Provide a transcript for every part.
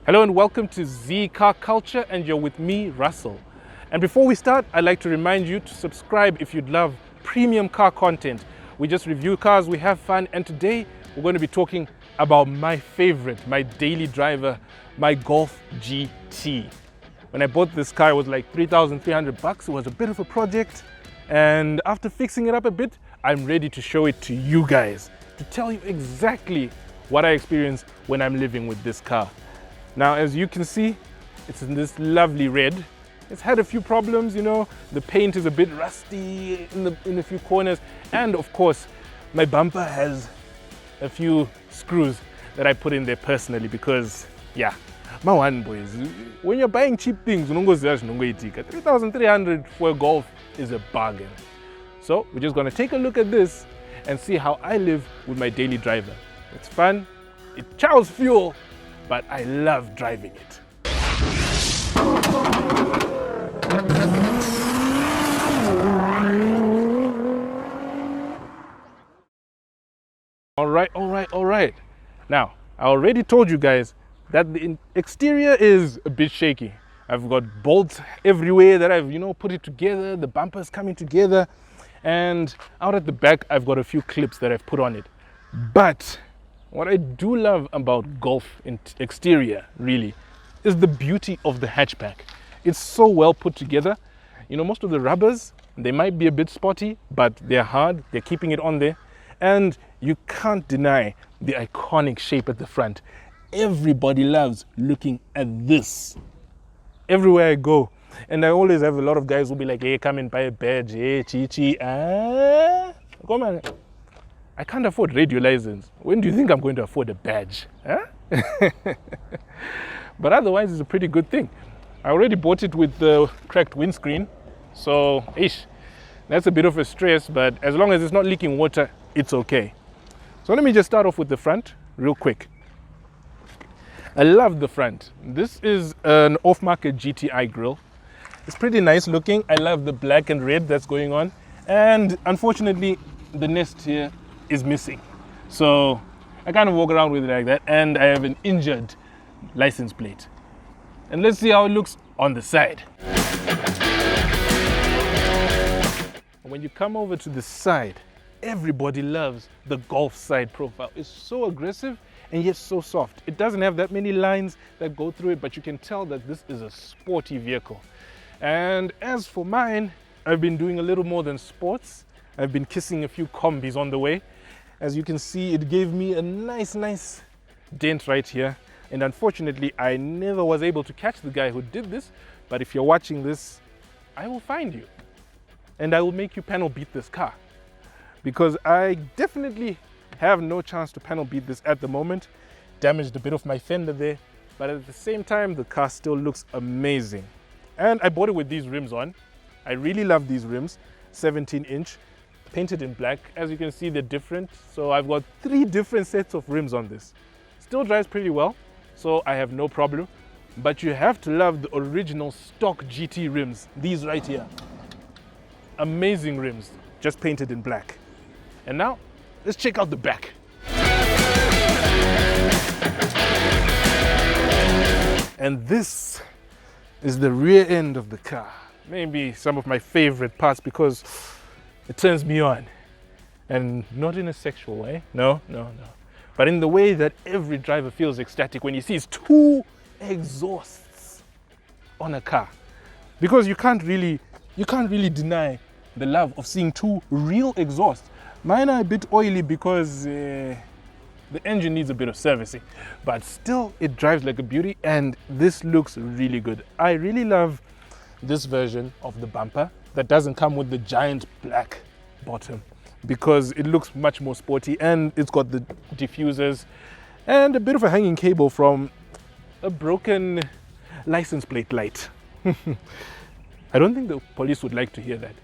Hello and welcome to Z-CarCulture, and you're with me, Rassel. And before we start, I'd like to remind you to subscribe if you'd love premium car content. We just review cars, we have fun, and today we're going to be talking about my favorite, my daily driver, my Golf GT. When I bought this car, it was like 3,300 bucks. It was a bit of a project, and after fixing it up a bit, I'm ready to show it to you guys, to tell you exactly what I experience when I'm living with this car. Now, as you can see, it's in this lovely red. It's had a few problems, you know, the paint is a bit rusty in a few corners, and of course, my bumper has a few screws that I put in there personally because, yeah, my one boys, when you're buying cheap things, 3,300 for a Golf is a bargain. So we're just gonna take a look at this and see how I live with my daily driver. It's fun, it chows fuel, but I love driving it. All right. Now, I already told you guys that the exterior is a bit shaky. I've got bolts everywhere that I've, put it together. The bumper's coming together. And out at the back, I've got a few clips that I've put on it. But what I do love about Golf exterior, really, is the beauty of the hatchback. It's so well put together. Most of the rubbers, they might be a bit spotty, but they're hard. They're keeping it on there. And you can't deny the iconic shape at the front. Everybody loves looking at this. Everywhere I go. And I always have a lot of guys who be like, hey, come and buy a badge. Hey, Chichi. Come on. I can't afford radio license. When do you think I'm going to afford a badge? Huh? But otherwise, it's a pretty good thing. I already bought it with the cracked windscreen. So, that's a bit of a stress, but as long as it's not leaking water, it's okay. So let me just start off with the front real quick. I love the front. This is an off-market GTI grille. It's pretty nice looking. I love the black and red that's going on. And unfortunately, the nest here is missing. So I kind of walk around with it like that, and I have an injured license plate. And let's see how it looks on the side. When you come over to the side, everybody loves the Golf side profile. It's so aggressive and yet so soft. It doesn't have that many lines that go through it, but you can tell that this is a sporty vehicle. And as for mine, I've been doing a little more than sports. I've been kissing a few combis on the way. As you can see, it gave me a nice dent right here. And unfortunately, I never was able to catch the guy who did this. But if you're watching this, I will find you. And I will make you panel beat this car. Because I definitely have no chance to panel beat this at the moment. Damaged a bit of my fender there. But at the same time, the car still looks amazing. And I bought it with these rims on. I really love these rims. 17-inch. Painted in black. As you can see, they're different. So I've got 3 different sets of rims on this. Still drives pretty well, so I have no problem. But you have to love the original stock GT rims. These right here. Amazing rims, just painted in black. And now, let's check out the back. And this is the rear end of the car. Maybe some of my favorite parts because it turns me on, and not in a sexual way, no, but in the way that every driver feels ecstatic when he sees 2 exhausts on a car, because you can't really deny the love of seeing 2 real exhausts. Mine are a bit oily because the engine needs a bit of servicing, but still it drives like a beauty, and this looks really good. I really love this version of the bumper that doesn't come with the giant black bottom, because it looks much more sporty, and it's got the diffusers and a bit of a hanging cable from a broken license plate light. I don't think the police would like to hear that.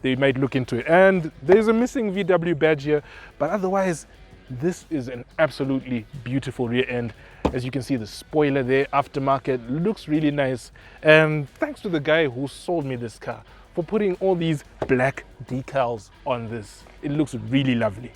They might look into it. And there's a missing VW badge here, but otherwise this is an absolutely beautiful rear end. As you can see, the spoiler there, aftermarket, looks really nice. And thanks to the guy who sold me this car for putting all these black decals on this. It looks really lovely.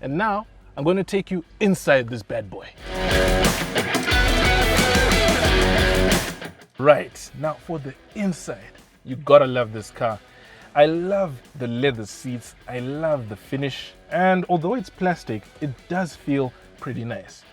And now I'm going to take you inside this bad boy. Right, now for the inside, you gotta love this car. I love the leather seats, I love the finish, and although it's plastic, it does feel pretty nice.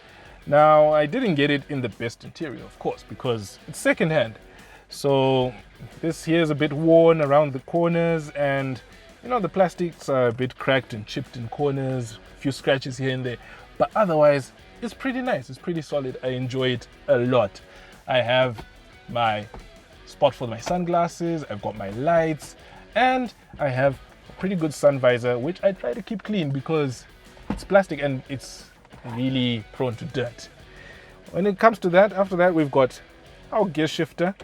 Now, I didn't get it in the best interior, of course, because it's secondhand. So this here is a bit worn around the corners, and you know, the plastics are a bit cracked and chipped in corners, a few scratches here and there, but otherwise it's pretty nice, it's pretty solid. I enjoy it a lot. I have my spot for my sunglasses, I've got my lights, and I have a pretty good sun visor, which I try to keep clean because it's plastic and it's really prone to dirt. When it comes to that, after that we've got our gear shifter.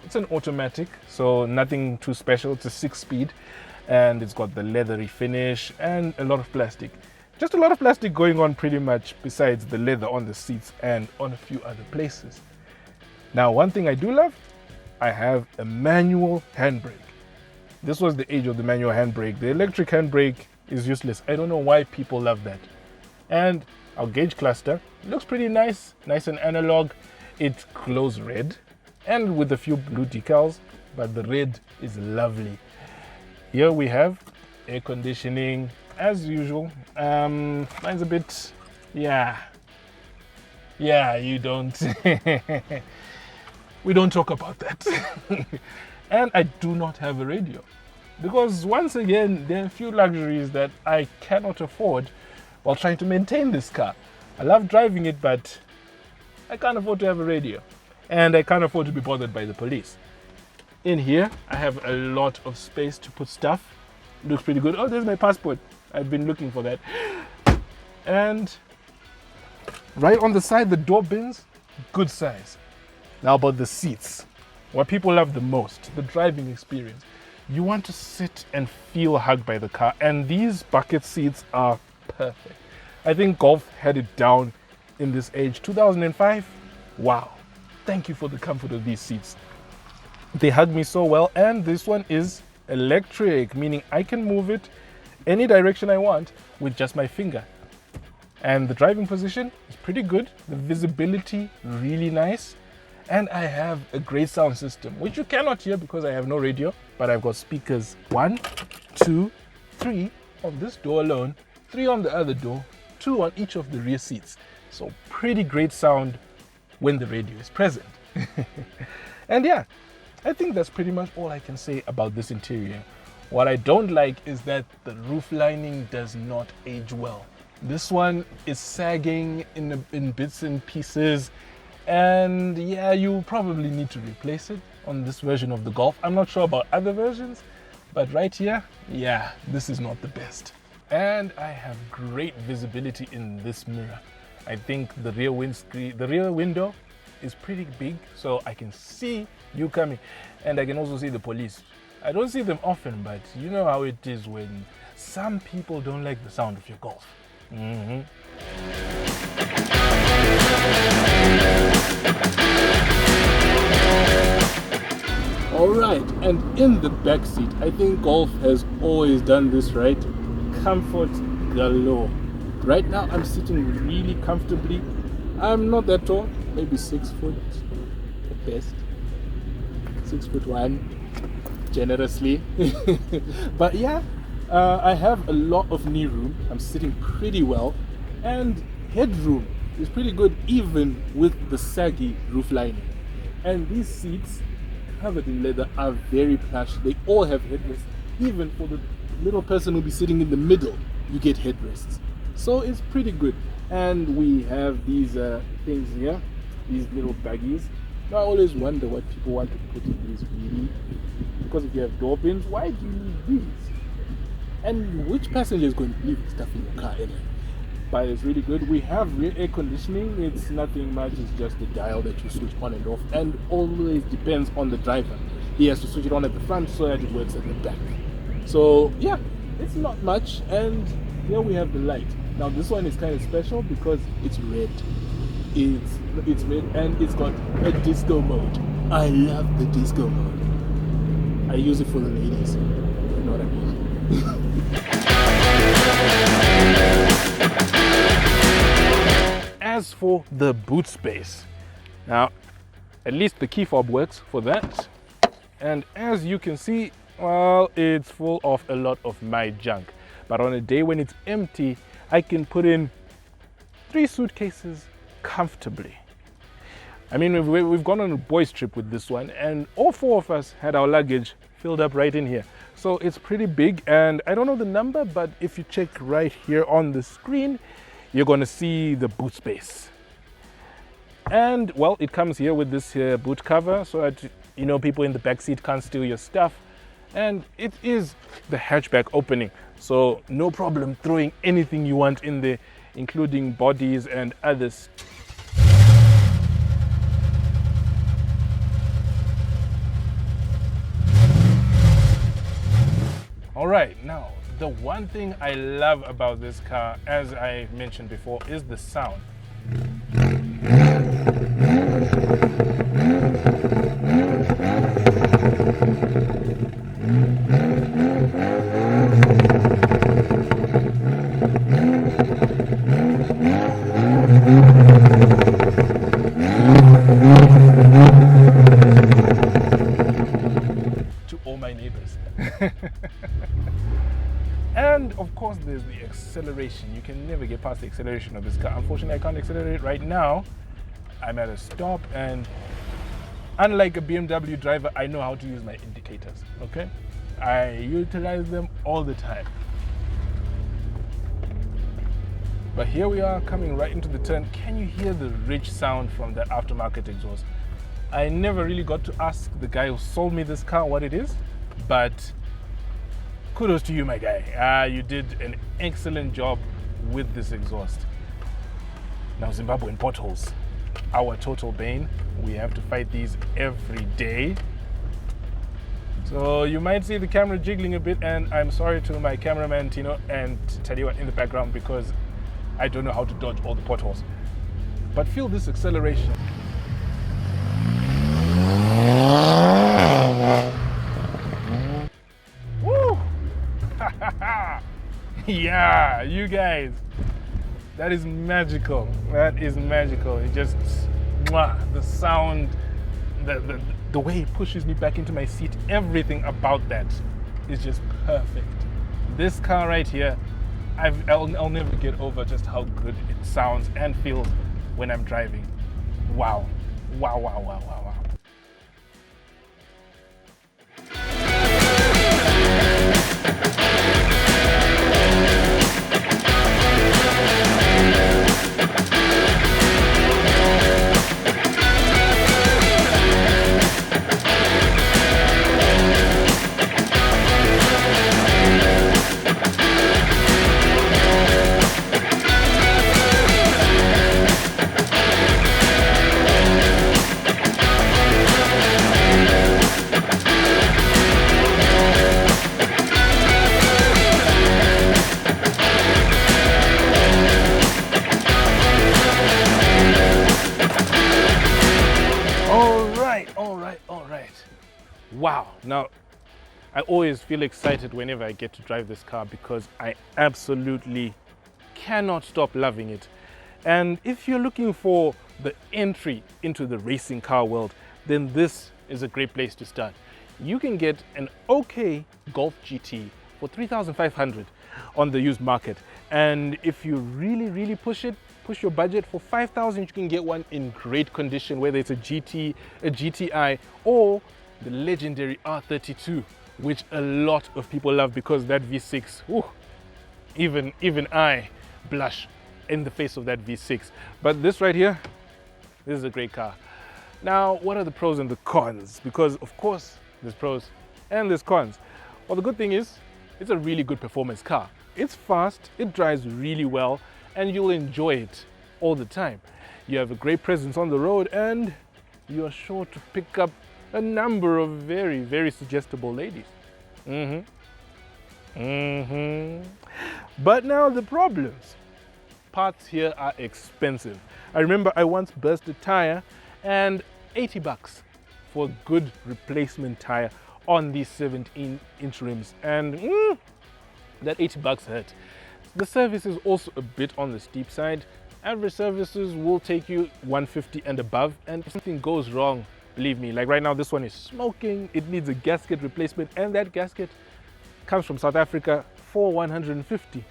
It's an automatic, so nothing too special. It's a 6-speed, and it's got the leathery finish and a lot of plastic. Just a lot of plastic going on pretty much, besides the leather on the seats and on a few other places. Now, one thing I do love, I have a manual handbrake. This was the age of the manual handbrake. The electric handbrake is useless. I don't know why people love that. And our gauge cluster looks pretty nice, nice and analog. It glows red and with a few blue decals, but the red is lovely. Here we have air conditioning as usual. Mine's a bit, yeah, you don't. We don't talk about that. And I do not have a radio because, once again, there are a few luxuries that I cannot afford while trying to maintain this car. I love driving it, but I can't afford to have a radio, and I can't afford to be bothered by the police. In here, I have a lot of space to put stuff. Looks pretty good. Oh, there's my passport. I've been looking for that. And right on the side, the door bins, good size. Now about the seats, what people love the most, the driving experience. You want to sit and feel hugged by the car, and these bucket seats are perfect. I think Golf had it down in this age. 2005, wow. Thank you for the comfort of these seats. They hug me so well, and this one is electric, meaning I can move it any direction I want with just my finger. And the driving position is pretty good. The visibility, really nice. And I have a great sound system, which you cannot hear because I have no radio, but I've got speakers 1, 2, 3 on this door alone, 3 on the other door, 2 on each of the rear seats. So pretty great sound when the radio is present. And yeah, I think that's pretty much all I can say about this interior. What I don't like is that the roof lining does not age well. This one is sagging in bits and pieces. And yeah, you probably need to replace it on this version of the Golf. I'm not sure about other versions, but right here, yeah, this is not the best. And I have great visibility in this mirror. I think the rear window is pretty big, so I can see you coming. And I can also see the police. I don't see them often, but you know how it is when some people don't like the sound of your Golf. Alright, and in the back seat, I think Golf has always done this right. Comfort galore. Right now I'm sitting really comfortably. I'm not that tall, maybe 6 foot at best. 6'1", generously. But yeah, I have a lot of knee room. I'm sitting pretty well, and headroom is pretty good even with the saggy roof lining. And these seats covered in leather are very plush. They all have headrests. Even for the little person who'll be sitting in the middle, you get headrests. So it's pretty good. And we have these things here, these little baggies. Now I always wonder what people want to put in these really, because if you have door bins, why do you need these? And which passenger is going to leave stuff in your car anyway? But it's really good. We have rear air conditioning. It's nothing much, it's just a dial that you switch on and off, and always depends on the driver. He has to switch it on at the front so that it works at the back. So yeah, it's not much. And here we have the light. Now this one is kind of special because it's red. It's red, and it's got a disco mode. I love the disco mode. I use it for the ladies. You know what I mean? as for the boot space, now at least the key fob works for that, and as you can see, well, it's full of a lot of my junk. But on a day when it's empty, I can put in 3 suitcases comfortably. I mean, we've gone on a boys trip with this one, and all 4 of us had our luggage filled up right in here. So it's pretty big, and I don't know the number, but if you check right here on the screen, you're going to see the boot space. And well, it comes here with this boot cover so that, you know, people in the back seat can't steal your stuff. And it is the hatchback opening, so no problem throwing anything you want in there, including bodies and others. All right, now the one thing I love about this car, as I mentioned before, is the sound. To all my neighbors. And of course there's the acceleration. You can never get past the acceleration of this car. Unfortunately, I can't accelerate right now. I'm at a stop, and unlike a BMW driver, I know how to use my indicators, okay? I utilize them all the time. But here we are coming right into the turn. Can you hear the rich sound from the aftermarket exhaust? I never really got to ask the guy who sold me this car what it is, but kudos to you, my guy. You did an excellent job with this exhaust. Now, Zimbabwean potholes, our total bane. We have to fight these every day. So you might see the camera jiggling a bit, and I'm sorry to my cameraman Tino and Tadiwa in the background because I don't know how to dodge all the potholes. But feel this acceleration. Woo! Yeah, you guys, that is magical. That is magical. It just, the sound, the way it pushes me back into my seat, everything about that is just perfect. This car right here, I'll never get over just how good it sounds and feels when I'm driving. Wow. Wow, wow, wow, wow, wow. Wow. Now, I always feel excited whenever I get to drive this car because I absolutely cannot stop loving it. And if you're looking for the entry into the racing car world, then this is a great place to start. You can get an okay Golf GT for $3,500 on the used market. And if you really push your budget for $5,000, you can get one in great condition, whether it's a GT, a GTI, or the legendary R32, which a lot of people love because that V6, whew, even I blush in the face of that V6. But this right here, this is a great car. Now, what are the pros and the cons? Because of course, there's pros and there's cons. Well, the good thing is, it's a really good performance car. It's fast, it drives really well, and you'll enjoy it all the time. You have a great presence on the road, and you are sure to pick up a number of very suggestible ladies. But now the problems. Parts here are expensive. I remember I once burst a tire, and $80 for a good replacement tire on these 17-inch rims, and that $80 hurt. The service is also a bit on the steep side. Average services will take you 150 and above, and if something goes wrong, believe me, like right now this one is smoking, it needs a gasket replacement, and that gasket comes from South Africa for 150.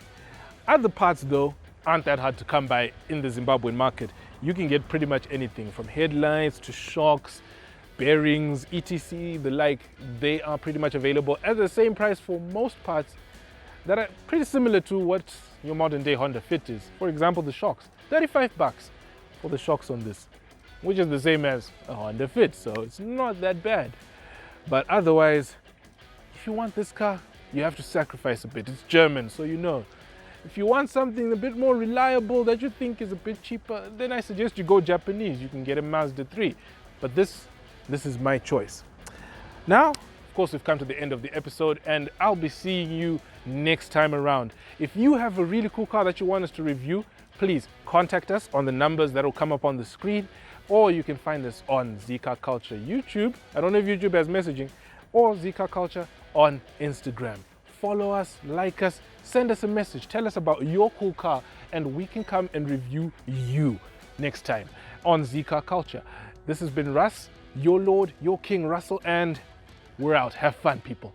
Other parts though aren't that hard to come by in the Zimbabwean market. You can get pretty much anything from headlights to shocks, bearings, etc, the like. They are pretty much available at the same price for most parts that are pretty similar to what your modern day Honda Fit is. For example, the shocks, 35 bucks for the shocks on this, which is the same as a Honda Fit, so it's not that bad. But otherwise, if you want this car, you have to sacrifice a bit. It's German, so you know. If you want something a bit more reliable that you think is a bit cheaper, then I suggest you go Japanese. You can get a Mazda 3. But this is my choice. Now, of course, we've come to the end of the episode, and I'll be seeing you next time around. If you have a really cool car that you want us to review, please contact us on the numbers that will come up on the screen, or you can find us on Z-CarCulture YouTube. I don't know if YouTube has messaging, or Z-CarCulture on Instagram. Follow us, like us, send us a message, tell us about your cool car, and we can come and review you next time on Z-CarCulture. This has been Russ, your Lord, your King Rassel, and we're out. Have fun, people.